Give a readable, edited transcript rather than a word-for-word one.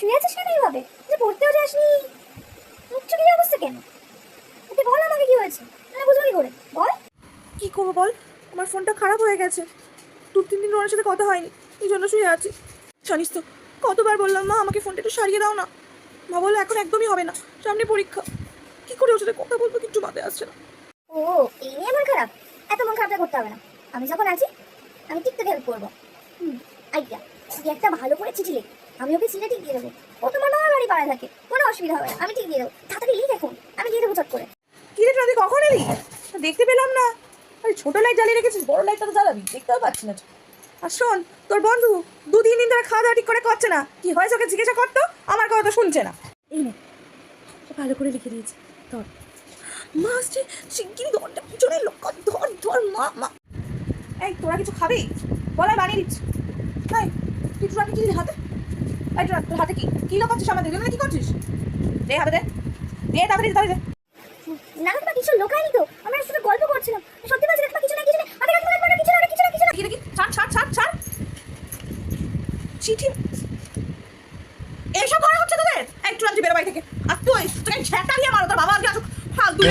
শুয়ে আছিস কেন এইভাবে? যে পড়তেও যাসনি, মুখ চোখের অবস্থা কেন? ওকে বল আমাকে কি হয়েছে, না বুঝবো কি করে বল। কি করবো বল, আমার ফোনটা খারাপ হয়ে গেছে। 2-3 দিন ওনার সাথে কথা হয়নি, এই জন্য শুয়ে আছি। জানিস তো কতবার বললাম মা আমাকে ফোনটা একটু সারিয়ে দাও না। মা বললো এখন একদমই হবে না, সামনে পরীক্ষা। কি করে ওর সাথে কথা বলবো কিছু মাথায় আসছে না। ও, এই নিয়ে মন খারাপ? এত মন খারাপটা করতে হবে না, আমি যখন আছি আমি ঠিক তোকে হেল্প করবো। আইডিয়া, তুই একটা ভালো করে চিঠি লিখ, আমি ওকে চিঠি ঠিক দিয়ে দেবো। ও তোমার মামার বাড়ি পাড়ায় থাকে, কোনো অসুবিধা হবে না, আমি ঠিক দিয়ে দেবো। তাড়াতাড়ি লিখ এখন, আমি দিয়ে দেবো চট করে। কি রে তুই কখন এলি? দেখতে পেলাম না। আরে ছোটো লাইট জ্বালিয়ে রেখেছিস, বড় লাইটটা তো জ্বালাবি, দেখতেও পাচ্ছি না। আর শোন, তোর বন্ধু 2-3 দিন ধরে খাওয়া দাওয়া ঠিক করে করছে না, কি হয়েছে ওকে জিজ্ঞাসা করতো, আমার কথা তো শুনছে না। এই নে, ভালো করে লিখে দিয়েছি, ধর। মা আসছে, শিগগিরই দরজা পিছনে লক্ষ্য, ধর ধর মা মা। এই তোরা কিছু খাবি? বলাই বানিয়ে দিচ্ছি। তাই তুই তোরা কি হাতে, এই তোর হাতে কি লক্ষ্য আমাদের জন্য, কি করছিস? দে হাতে, দে দে তাড়াতাড়ি তাড়াতাড়ি। না কাকিমা, কিছু লোকায়নি তো, আমরা শুধু গল্প করছিলাম। সত্যি বলছি কাকিমা, কিছু না কিছু না, আরে কাকিমা কিছু না কিছু না কিছু না। দেখি ছাড় ছাড় ছাড় ছাড় চিঠি। এইসব করা হচ্ছে তোদের? একটু রাত্রি বেরো বাড়ি থেকে। আর তুই তোকে ছেঁকা দিয়ে মারো, তোর বাবা আজকে আসুক ফালতু।